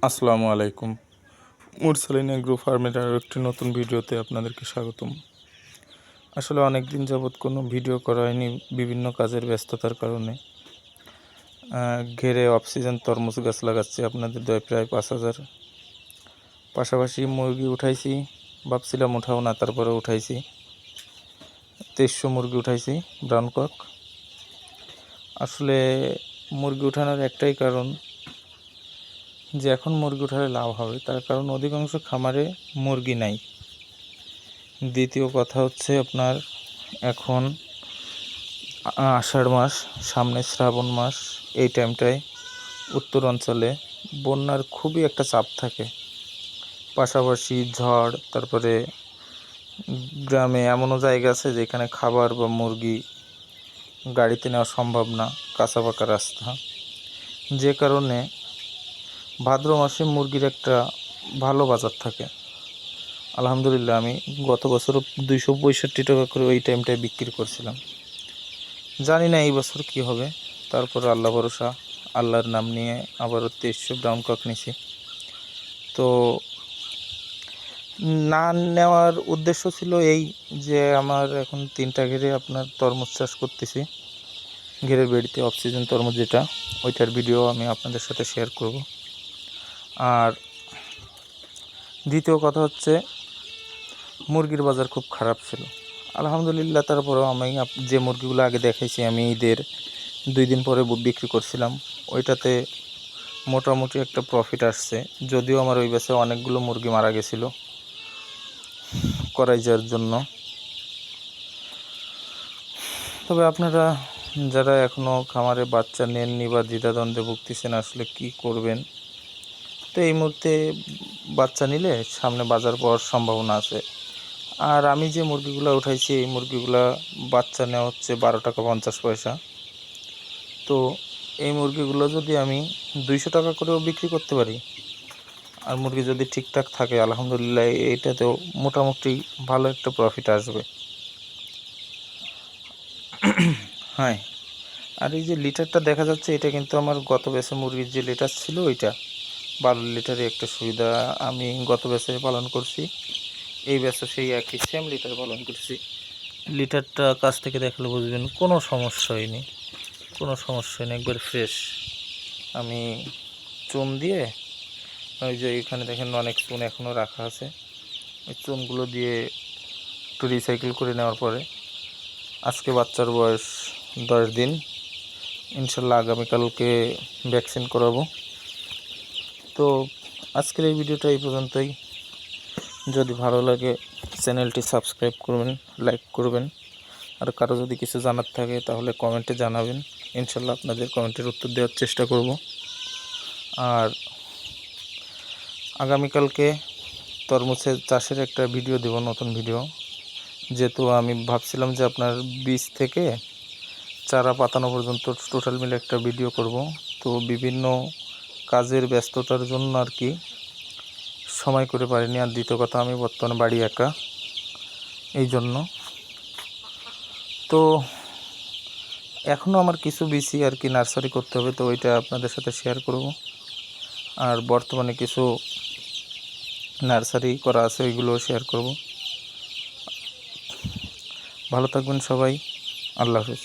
আসসালামু আলাইকুম। মুরসালিন এগ্রো ফার্মের আরও একটি নতুন ভিডিওতে আপনাদেরকে স্বাগতম। আসলে অনেক দিন যাবৎ কোনো ভিডিও করা হয়নি বিভিন্ন কাজের ব্যস্ততার কারণে। ঘেরে অক্সিজেন তরমুজ গাছ লাগাচ্ছি আপনাদের দয় প্রায় 5,000। পাশাপাশি মুরগি উঠাইছি, ভাবছিলাম উঠাও না, তারপরে উঠাইছি 2300 মুরগি উঠাইছি ব্রাউন কক। আসলে মুরগি উঠানোর একটাই কারণ যে এখন মুরগি উঠালে লাভ হবে, তার কারণ অধিকাংশ খামারে মুরগি নাই। দ্বিতীয় কথা হচ্ছে আপনার এখন আষাঢ় মাস, সামনে শ্রাবণ মাস, এই টাইমটায় উত্তর অঞ্চলে বন্যার খুবই একটা চাপ থাকে। পাশাপাশি ঝড়, তারপরে গ্রামে এমনও জায়গা আছে যেখানে খাবার বা মুরগি গাড়িতে নেওয়া সম্ভব না, কাঁচা পাকা রাস্তা। যে কারণে ভাদ্র মাসে মুরগির একটা ভালো বাজার থাকে। আলহামদুলিল্লাহ, আমি গত বছরও 265 টাকা করে ওই টাইমটায় বিক্রি করছিলাম। জানি না এই বছর কি হবে, তারপর আল্লাহ ভরসা, আল্লাহর নাম নিয়ে আবারও 2300 ব্রাউন কক নিছি। তো না নেওয়ার উদ্দেশ্য ছিল এই যে আমার এখন 3টা ঘেরে আপনার তরমুজ চাষ করতেছি। ঘেরের বেড়িতে অক্সিজেন তরমুজ যেটা, ওইটার ভিডিও আমি আপনাদের সাথে শেয়ার করব। আর দ্বিতীয় কথা হচ্ছে মুরগির বাজার খুব খারাপ ছিল। আলহামদুলিল্লাহ, তারপরেও আমি যে মুরগিগুলো আগে দেখাইছি আমি ঈদের 2 দিন পরে বিক্রি করছিলাম, ওইটাতে মোটামুটি একটা প্রফিট আসছে। যদিও আমার ওই ব্যাচে অনেকগুলো মুরগি মারা গেছিলো করাইজার জন্য। তবে আপনারা যারা এখনও খামারে বাচ্চা নেননি বা দ্বিধাদ্বন্দ্বে ভুগতেছেন আসলে কি করবেন, তো এই মুহূর্তে বাচ্চা নিলে সামনে বাজার পাওয়ার সম্ভাবনা আছে। আর আমি যে মুরগিগুলো উঠাইছি এই মুরগিগুলা বাচ্চা নেওয়া হচ্ছে 12 টাকা 50 পয়সা। তো এই মুরগিগুলো যদি আমি 200 টাকা করেও বিক্রি করতে পারি, আর মুরগি যদি ঠিকঠাক থাকে, আলহামদুলিল্লাহ এইটাতেও মোটামুটি ভালো একটা প্রফিট আসবে। হ্যাঁ, আর এই যে লিটারটা দেখা যাচ্ছে, এটা কিন্তু আমার গত ব্যাচে মুরগির যে লিটার ছিল ওইটা 12 লিটারে একটা সুবিধা আমি গত ব্যাচে পালন করছি। এই ব্যাচে সেই একই সেম লিটার পালন করছি। লিটারটা কাছ থেকে দেখলে বুঝবেন কোনো সমস্যা হয়নি, একবার ফ্রেশ। আমি চুন দিয়ে, ওই যে এখানে দেখেন অনেক চুন এখনও রাখা আছে, ওই চুনগুলো দিয়ে একটু রিসাইকেল করে নেওয়ার পরে আজকে বাচ্চার বয়স 10 দিন। ইনশাল্লাহ আগামীকালকে ভ্যাকসিন করাবো। তো আজকের এই ভিডিওটা এই পর্যন্তই। যদি ভালো লাগে চ্যানেলটি সাবস্ক্রাইব করবেন, লাইক করবেন। আর কারো যদি কিছু জানার থাকে তাহলে কমেন্টে জানাবেন, ইনশাল্লাহ আপনাদের কমেন্টের উত্তর দেওয়ার চেষ্টা করব। আর আগামীকালকে তরমুজের চাষের একটা ভিডিও দেব, নতুন ভিডিও। যেহেতু আমি ভাবছিলাম যে আপনার বীজ থেকে চারা পাতানো পর্যন্ত টোটাল মিলে একটা ভিডিও করব। তো বিভিন্ন কাজের ব্যস্ততার জন্য আর কি সময় করে পারিনি। আর দ্বিতীয় কথা, আমি বর্তমানে বাড়ি একা, এই জন্য। তো এখনও আমার কিছু বিসি আর কি নার্সারি করতে হবে, তো ওইটা আপনাদের সাথে শেয়ার করব। আর বর্তমানে কিছু নার্সারি করা আছে, ওইগুলোও শেয়ার করব। ভালো থাকবেন সবাই, আল্লাহ হাফেজ।